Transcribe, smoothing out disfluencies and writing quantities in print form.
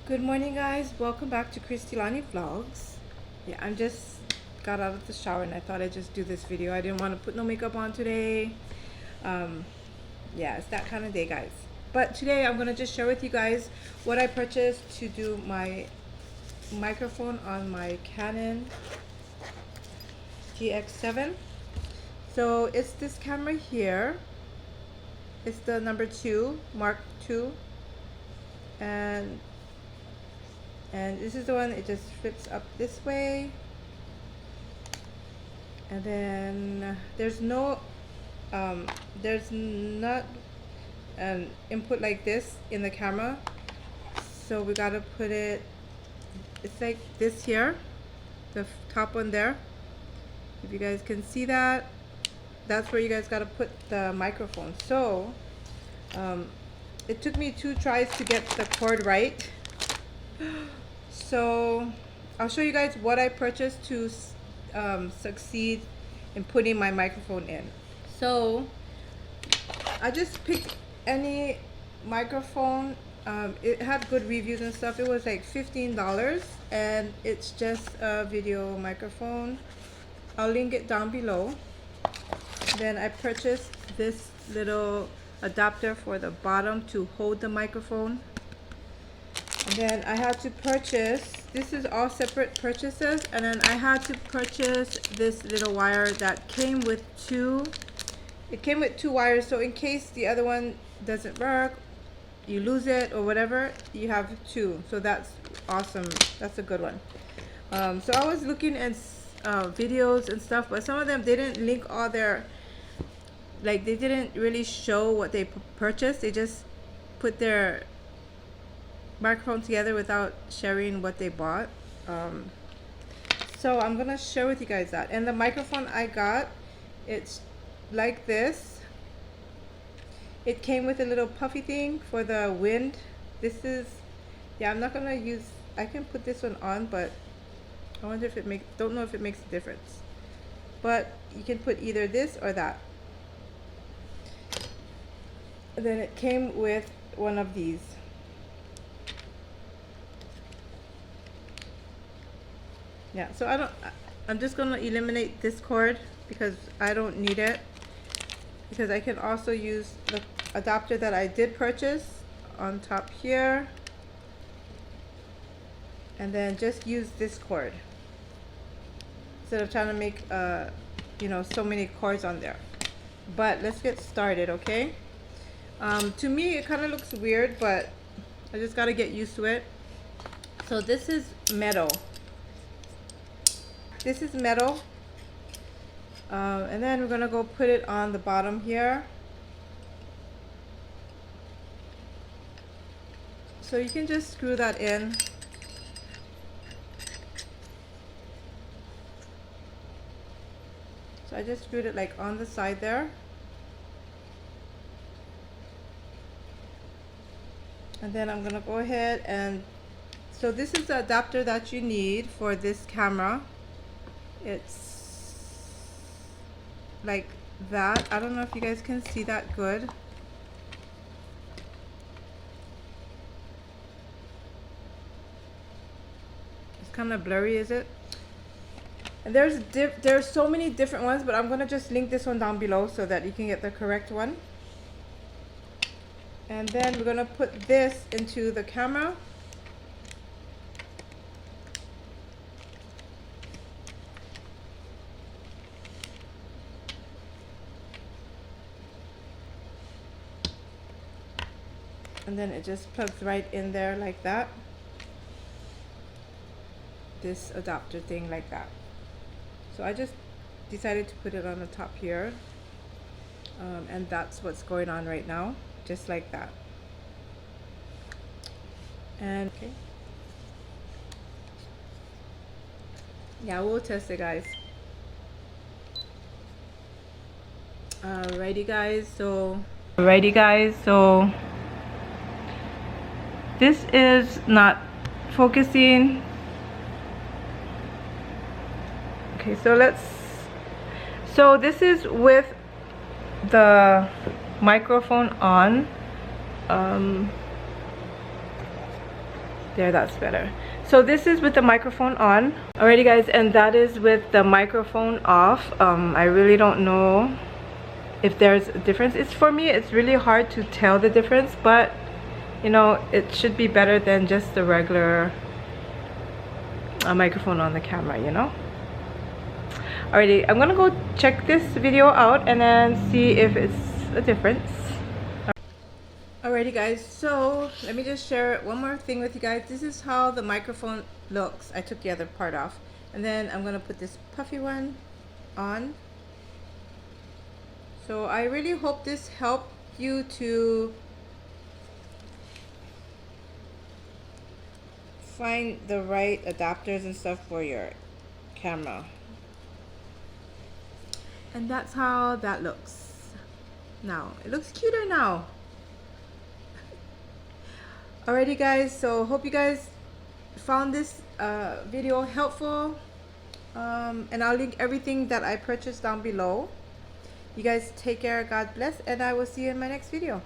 Good morning, guys. Welcome back to Kristilani Vlogs. Yeah, I'm just got out of the shower and I thought I'd just do this video. I didn't want to put no makeup on today. Yeah, it's that kind of day, guys. But today I'm gonna just share with you guys what I purchased to do my microphone on my Canon G7X. So it's this camera here. It's the number 2, Mark II, and this is the one. It just flips up this way, and then there's not an input like this in the camera, so we gotta put it, it's like this here, the top one there. If you guys can see that, that's where you guys gotta put the microphone. So it took me 2 tries to get the cord right. So I'll show you guys what I purchased to succeed in putting my microphone in. So I just picked any microphone. It had good reviews and stuff. It was like $15, and it's just a video microphone. I'll link it down below. Then I purchased this little adapter for the bottom to hold the microphone. And then I had to purchase, this is all separate purchases, and then I had to purchase this little wire that came with 2. It came with 2 wires, so in case the other one doesn't work, you lose it or whatever, you have 2. So that's awesome. That's a good one. So I was looking at videos and stuff, but some of them, they didn't link all their, like, they didn't really show what they purchased. They just put their microphone together without sharing what they bought. So I'm gonna share with you guys that. And the microphone I got, it's like this. It came with a little puffy thing for the wind. This is, yeah, I'm not gonna use, I can put this one on, but I wonder if it makes, don't know if it makes a difference. But you can put either this or that. And then it came with one of these. Yeah, so I'm just gonna eliminate this cord because I don't need it, because I can also use the adapter that I did purchase on top here, and then just use this cord instead of trying to make you know, so many cords on there. But let's get started, okay? To me it kind of looks weird, but I just got to get used to it. So this is metal. This is metal, and then we're gonna go put it on the bottom here. So you can just screw that in. So I just screwed it like on the side there. And then I'm gonna go ahead and, so this is the adapter that you need for this camera. It's like that. I don't know if you guys can see that good. It's kind of blurry, is it? And there's so many different ones, but I'm gonna just link this one down below so that you can get the correct one. And then we're gonna put this into the camera. And then it just plugs right in there like that. This adapter thing like that. So I just decided to put it on the top here. And that's what's going on right now. Just like that. And okay. Yeah, we'll test it, guys. Alrighty guys, so this is not focusing. Okay, so this is with the microphone on. There, that's better. So this is with the microphone on. Alrighty guys, and that is with the microphone off. I really don't know if there's a difference. It's, for me, it's really hard to tell the difference, but you know, it should be better than just the regular microphone on the camera, you know. Alrighty, I'm gonna go check this video out and then see if it's a difference. Alrighty guys, so let me just share one more thing with you guys. This is how the microphone looks. I took the other part off, and then I'm gonna put this puffy one on. So I really hope this helped you to find the right adapters and stuff for your camera. And that's how that looks now. It looks cuter now. Alrighty guys, so hope you guys found this video helpful, and I'll link everything that I purchased down below. You guys take care, God bless, and I will see you in my next video.